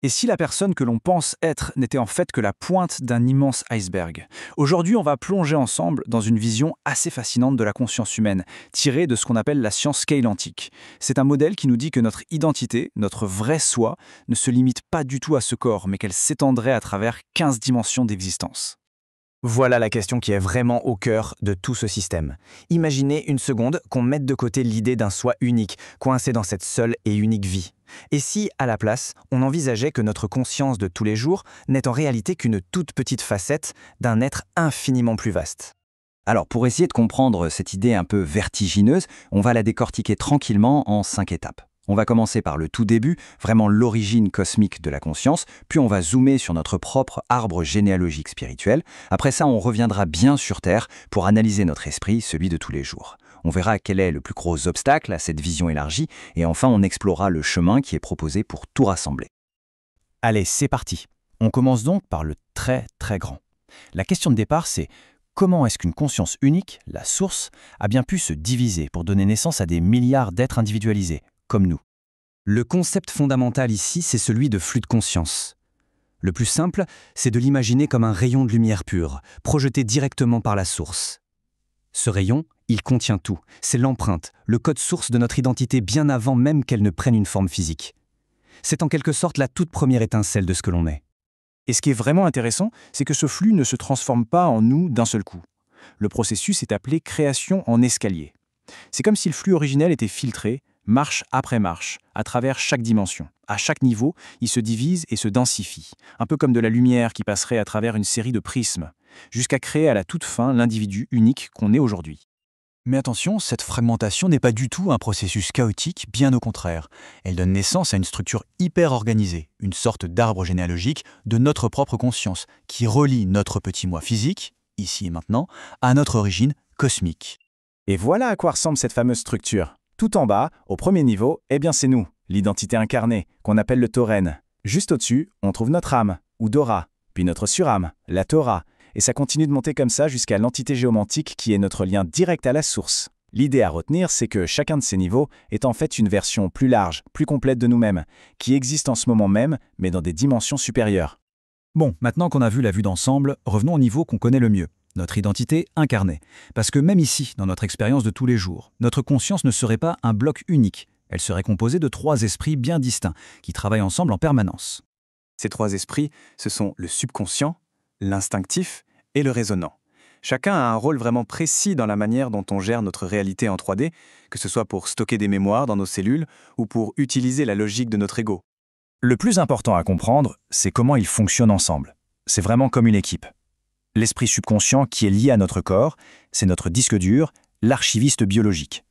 Et si la personne que l'on pense être n'était en fait que la pointe d'un immense iceberg? Aujourd'hui, on va plonger ensemble dans une vision assez fascinante de la conscience humaine, tirée de ce qu'on appelle la science keilantique. C'est un modèle qui nous dit que notre identité, notre vrai soi, ne se limite pas du tout à ce corps, mais qu'elle s'étendrait à travers 15 dimensions d'existence. Voilà la question qui est vraiment au cœur de tout ce système. Imaginez une seconde qu'on mette de côté l'idée d'un soi unique, coincé dans cette seule et unique vie. Et si, à la place, on envisageait que notre conscience de tous les jours n'est en réalité qu'une toute petite facette d'un être infiniment plus vaste? Alors, pour essayer de comprendre cette idée un peu vertigineuse, on va la décortiquer tranquillement en 5 étapes. On va commencer par le tout début, vraiment l'origine cosmique de la conscience, puis on va zoomer sur notre propre arbre généalogique spirituel. Après ça, on reviendra bien sur Terre pour analyser notre esprit, celui de tous les jours. On verra quel est le plus gros obstacle à cette vision élargie, et enfin on explorera le chemin qui est proposé pour tout rassembler. Allez, c'est parti. On commence donc par le très très grand. La question de départ, c'est comment est-ce qu'une conscience unique, la source, a bien pu se diviser pour donner naissance à des milliards d'êtres individualisés, comme nous? Le concept fondamental ici, c'est celui de flux de conscience. Le plus simple, c'est de l'imaginer comme un rayon de lumière pure, projeté directement par la source. Ce rayon, il contient tout. C'est l'empreinte, le code source de notre identité bien avant même qu'elle ne prenne une forme physique. C'est en quelque sorte la toute première étincelle de ce que l'on est. Et ce qui est vraiment intéressant, c'est que ce flux ne se transforme pas en nous d'un seul coup. Le processus est appelé création en escalier. C'est comme si le flux originel était filtré, marche après marche, à travers chaque dimension. À chaque niveau, il se divise et se densifie, un peu comme de la lumière qui passerait à travers une série de prismes, jusqu'à créer à la toute fin l'individu unique qu'on est aujourd'hui. Mais attention, cette fragmentation n'est pas du tout un processus chaotique, bien au contraire. Elle donne naissance à une structure hyper organisée, une sorte d'arbre généalogique de notre propre conscience, qui relie notre petit moi physique, ici et maintenant, à notre origine cosmique. Et voilà à quoi ressemble cette fameuse structure. Tout en bas, au premier niveau, eh bien c'est nous, l'identité incarnée, qu'on appelle le Tauren. Juste au-dessus, on trouve notre âme, ou Dora, puis notre surâme, la Torah, et ça continue de monter comme ça jusqu'à l'entité géomantique qui est notre lien direct à la source. L'idée à retenir, c'est que chacun de ces niveaux est en fait une version plus large, plus complète de nous-mêmes, qui existe en ce moment même, mais dans des dimensions supérieures. Bon, maintenant qu'on a vu la vue d'ensemble, revenons au niveau qu'on connaît le mieux, notre identité incarnée. Parce que même ici, dans notre expérience de tous les jours, notre conscience ne serait pas un bloc unique. Elle serait composée de 3 esprits bien distincts, qui travaillent ensemble en permanence. Ces 3 esprits, ce sont le subconscient, l'instinctif et le résonant. Chacun a un rôle vraiment précis dans la manière dont on gère notre réalité en 3D, que ce soit pour stocker des mémoires dans nos cellules ou pour utiliser la logique de notre ego. Le plus important à comprendre, c'est comment ils fonctionnent ensemble. C'est vraiment comme une équipe. L'esprit subconscient qui est lié à notre corps, c'est notre disque dur, l'archiviste biologique.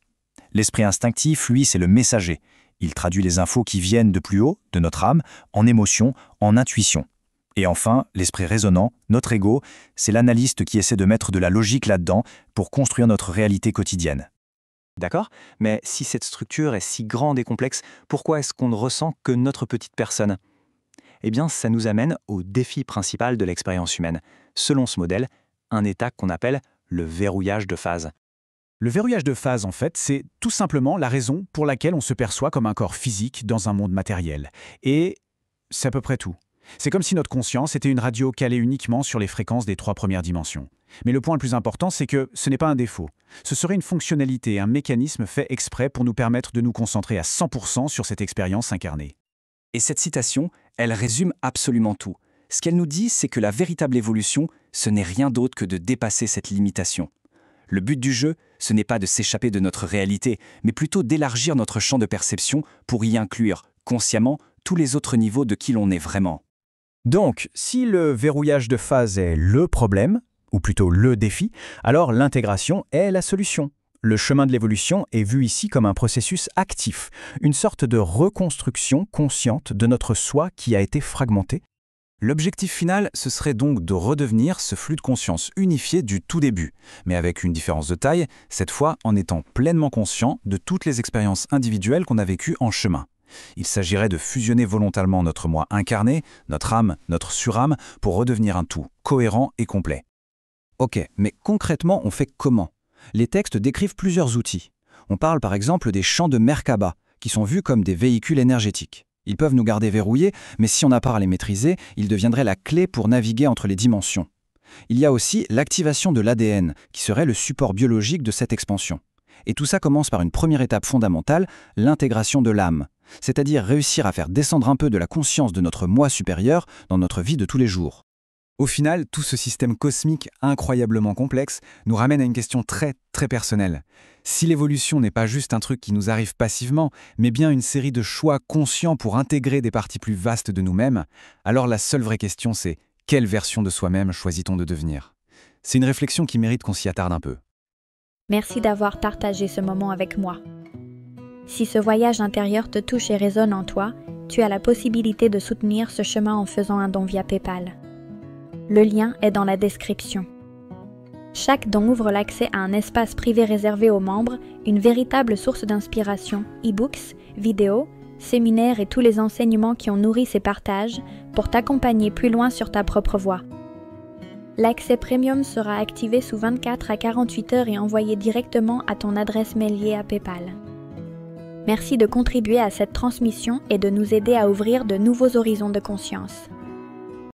L'esprit instinctif, lui, c'est le messager. Il traduit les infos qui viennent de plus haut, de notre âme, en émotion, en intuition. Et enfin, l'esprit résonant, notre ego, c'est l'analyste qui essaie de mettre de la logique là-dedans pour construire notre réalité quotidienne. D'accord? Mais si cette structure est si grande et complexe, pourquoi est-ce qu'on ne ressent que notre petite personne? Eh bien, ça nous amène au défi principal de l'expérience humaine. Selon ce modèle, un état qu'on appelle le verrouillage de phase. Le verrouillage de phase, en fait, c'est tout simplement la raison pour laquelle on se perçoit comme un corps physique dans un monde matériel. Et c'est à peu près tout. C'est comme si notre conscience était une radio calée uniquement sur les fréquences des 3 premières dimensions. Mais le point le plus important, c'est que ce n'est pas un défaut. Ce serait une fonctionnalité, un mécanisme fait exprès pour nous permettre de nous concentrer à 100% sur cette expérience incarnée. Et cette citation, elle résume absolument tout. Ce qu'elle nous dit, c'est que la véritable évolution, ce n'est rien d'autre que de dépasser cette limitation. Le but du jeu, ce n'est pas de s'échapper de notre réalité, mais plutôt d'élargir notre champ de perception pour y inclure, consciemment, tous les autres niveaux de qui l'on est vraiment. Donc, si le verrouillage de phase est le problème, ou plutôt le défi, alors l'intégration est la solution. Le chemin de l'évolution est vu ici comme un processus actif, une sorte de reconstruction consciente de notre soi qui a été fragmenté. L'objectif final, ce serait donc de redevenir ce flux de conscience unifié du tout début, mais avec une différence de taille, cette fois en étant pleinement conscient de toutes les expériences individuelles qu'on a vécues en chemin. Il s'agirait de fusionner volontairement notre moi incarné, notre âme, notre surâme, pour redevenir un tout, cohérent et complet. Ok, mais concrètement, on fait comment? Les textes décrivent plusieurs outils. On parle par exemple des champs de Merkaba, qui sont vus comme des véhicules énergétiques. Ils peuvent nous garder verrouillés, mais si on n'a pas à les maîtriser, ils deviendraient la clé pour naviguer entre les dimensions. Il y a aussi l'activation de l'ADN, qui serait le support biologique de cette expansion. Et tout ça commence par une première étape fondamentale, l'intégration de l'âme, c'est-à-dire réussir à faire descendre un peu de la conscience de notre moi supérieur dans notre vie de tous les jours. Au final, tout ce système cosmique incroyablement complexe nous ramène à une question très, très personnelle. Si l'évolution n'est pas juste un truc qui nous arrive passivement, mais bien une série de choix conscients pour intégrer des parties plus vastes de nous-mêmes, alors la seule vraie question c'est quelle version de soi-même choisit-on de devenir? C'est une réflexion qui mérite qu'on s'y attarde un peu. Merci d'avoir partagé ce moment avec moi. Si ce voyage intérieur te touche et résonne en toi, tu as la possibilité de soutenir ce chemin en faisant un don via PayPal. Le lien est dans la description. Chaque don ouvre l'accès à un espace privé réservé aux membres, une véritable source d'inspiration, e-books, vidéos, séminaires et tous les enseignements qui ont nourri ces partages pour t'accompagner plus loin sur ta propre voie. L'accès premium sera activé sous 24 à 48 heures et envoyé directement à ton adresse mail liée à PayPal. Merci de contribuer à cette transmission et de nous aider à ouvrir de nouveaux horizons de conscience.